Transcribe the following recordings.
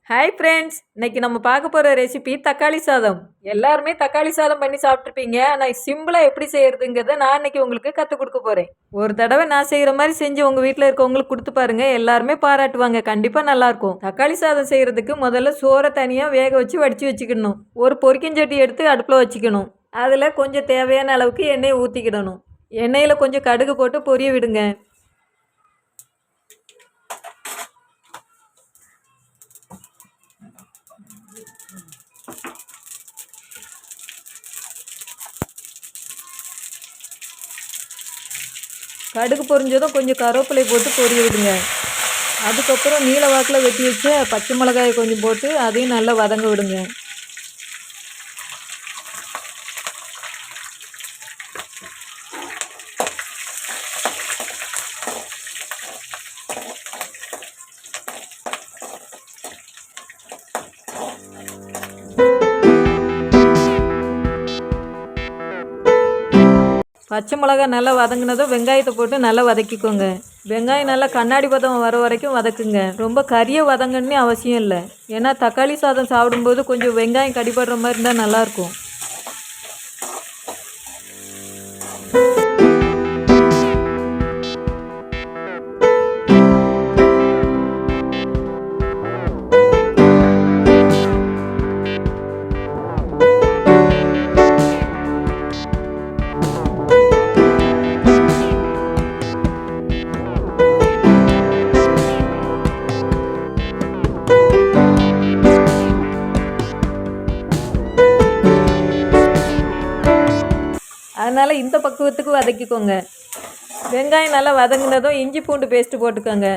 Hi friends, இன்னைக்கு நம்ம பார்க்க போகிற ரெசிபி தக்காளி சாதம். எல்லாருமே தக்காளி சாதம் பண்ணி சாப்பிட்ருப்பீங்க. ஆனால் சிம்பிளாக எப்படி செய்யறதுங்கிறத நான் இன்னைக்கு உங்களுக்கு கற்றுக் கொடுக்க போகிறேன். ஒரு தடவை நான் செய்கிற மாதிரி செஞ்சு உங்கள் வீட்டில் இருக்கவங்களுக்கு கொடுத்து பாருங்க, எல்லாருமே பாராட்டுவாங்க. கண்டிப்பாக நல்லாயிருக்கும். தக்காளி சாதம் செய்கிறதுக்கு முதல்ல சோறை தனியாக வேக வச்சு வடித்து வச்சுக்கணும். ஒரு பொரிக்கஞ்சட்டி எடுத்து அடுப்பில் வச்சுக்கணும். அதில் கொஞ்சம் தேவையான அளவுக்கு எண்ணெயை ஊற்றிக்கிடணும். எண்ணெயில் கொஞ்சம் கடுகு போட்டு பொரிய விடுங்க. கடுகு பொரிஞ்சதும் கொஞ்சம் கருவேப்பிலை போட்டு பொரிய விடுங்க. அதுக்கப்புறம் நீல வாக்கில் வெட்டி வச்ச பச்சை மிளகாயை கொஞ்சம் போட்டு அதையும் நல்லா வதங்க விடுங்க. பச்சை மிளகா நல்லா வதங்கினதும் வெங்காயத்தை போட்டு நல்லா வதக்கிக்கோங்க. வெங்காயம் நல்லா கண்ணாடி பதம் வர வரைக்கும் வதக்குங்க. ரொம்ப கறியை வதங்கன்னு அவசியம் இல்லை. ஏன்னா தக்காளி சாதம் சாப்பிடும்போது கொஞ்சம் வெங்காயம் கடிபடுற மாதிரி இருந்தால் நல்லாயிருக்கும். அதனால் இந்த பக்குவத்துக்கு வதக்கிக்கோங்க. வெங்காயம் நல்லா வதங்கினதும் இஞ்சி பூண்டு பேஸ்ட்டு போட்டுக்கோங்க.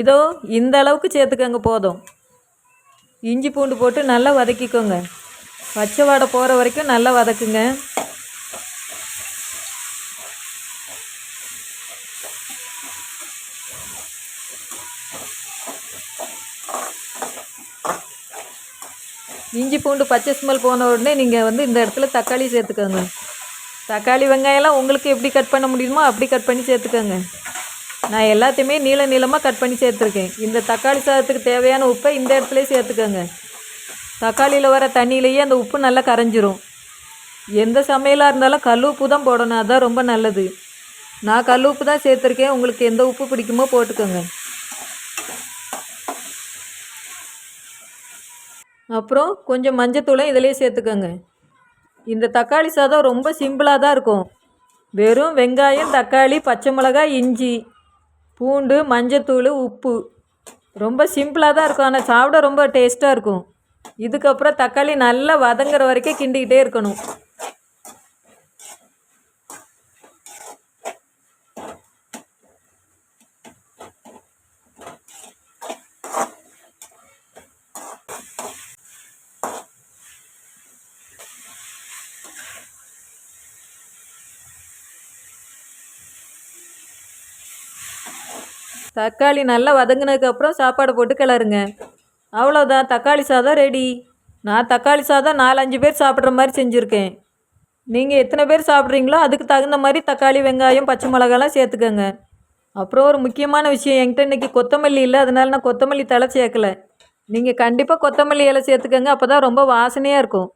இதோ இந்த அளவுக்கு சேர்த்துக்கோங்க போதும். இஞ்சி பூண்டு போட்டு நல்லா வதக்கிக்கோங்க. பச்சை வாடை போகிற வரைக்கும் நல்லா வதக்குங்க. இஞ்சி பூண்டு பச்சை ஸ்மெல் போன உடனே நீங்கள் இந்த இடத்துல தக்காளி சேர்த்துக்கோங்க. தக்காளி வெங்காயம்லாம் உங்களுக்கு எப்படி கட் பண்ண முடியுமோ அப்படி கட் பண்ணி சேர்த்துக்கோங்க. நான் எல்லாத்தையுமே நீளமாக கட் பண்ணி சேர்த்துருக்கேன். இந்த தக்காளி சாதத்துக்கு தேவையான உப்பை இந்த இடத்துல சேர்த்துக்கோங்க. தக்காளியில் வர தண்ணியிலேயே அந்த உப்பு நல்லா கரைஞ்சிரும். எந்த சமையலாக இருந்தாலும் கல் உப்பு தான் போடணும், அதுதான் ரொம்ப நல்லது. நான் கல் உப்பு தான் சேர்த்துருக்கேன். உங்களுக்கு எந்த உப்பு பிடிக்குமோ போட்டுக்கோங்க. அப்புறம் கொஞ்சம் மஞ்சத்தூளும் இதிலே சேர்த்துக்கோங்க. இந்த தக்காளி சாதம் ரொம்ப சிம்பிளாக தான் இருக்கும். வெறும் வெங்காயம், தக்காளி, பச்சை மிளகாய், இஞ்சி பூண்டு, மஞ்சத்தூள், உப்பு, ரொம்ப சிம்பிளாக தான் இருக்கும். ஆனால் சாப்பிட ரொம்ப டேஸ்ட்டாக இருக்கும். இதுக்கப்புறம் தக்காளி நல்லா வதங்குற வரைக்கும் கிண்டிக்கிட்டே இருக்கணும். தக்காளி நல்லா வதங்கினதுக்கப்புறம் சாப்பாடு போட்டு கிளறுங்க. அவ்வளோதான், தக்காளி சாதம் ரெடி. நான் தக்காளி சாதம் 4-5 பேர் சாப்பிட்ற மாதிரி செஞ்சுருக்கேன். நீங்கள் எத்தனை பேர் சாப்பிட்றீங்களோ அதுக்கு தகுந்த மாதிரி தக்காளி, வெங்காயம், பச்சை மிளகாலாம் சேர்த்துக்கோங்க. அப்புறம் ஒரு முக்கியமான விஷயம், என்கிட்ட இன்றைக்கி கொத்தமல்லி இல்லை, அதனால நான் கொத்தமல்லி தழை சேர்க்கலை. நீங்கள் கண்டிப்பாக கொத்தமல்லி இலை சேர்த்துக்கோங்க, அப்போ தான் ரொம்ப வாசனையாக இருக்கும்.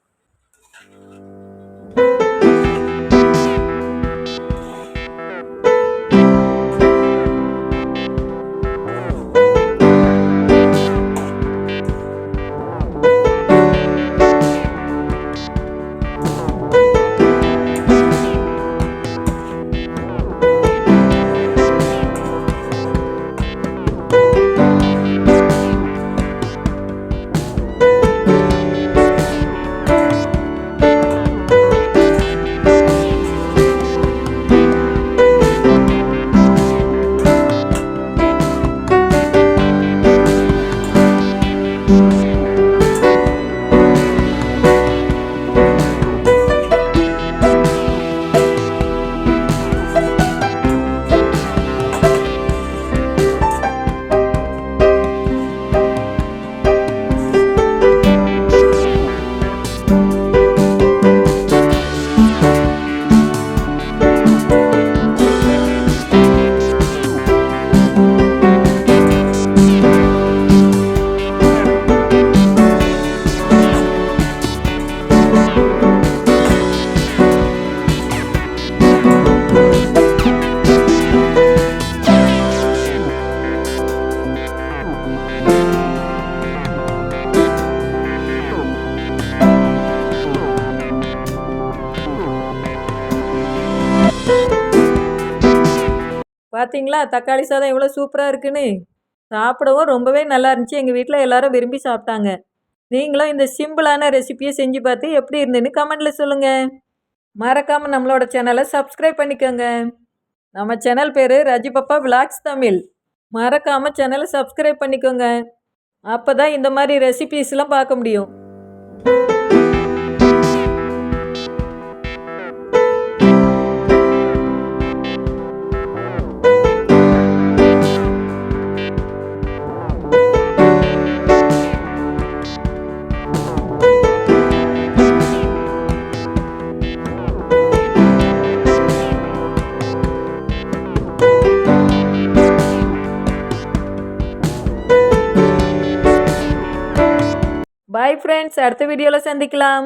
பார்த்தீங்களா தக்காளி சாதம் எவ்வளோ சூப்பராக இருக்குன்னு. சாப்பிடவும் ரொம்பவே நல்லா இருந்துச்சு. எங்கள் வீட்டில் எல்லாரும் விரும்பி சாப்பிட்டாங்க. நீங்களும் இந்த சிம்பிளான ரெசிபியை செஞ்சு பார்த்து எப்படி இருந்துன்னு கமெண்ட்டில் சொல்லுங்கள். மறக்காமல் நம்மளோட சேனலை சப்ஸ்கிரைப் பண்ணிக்கோங்க. நம்ம சேனல் பேர் ரஜிபப்பா விலாக்ஸ் தமிழ். மறக்காமல் சேனலை சப்ஸ்கிரைப் பண்ணிக்கோங்க. அப்போ தான் இந்த மாதிரி ரெசிபீஸ்லாம் பார்க்க முடியும். பாய் ஃப்ரெண்ட்ஸ், அடுத்த வீடியோவில் சந்திக்கலாம்.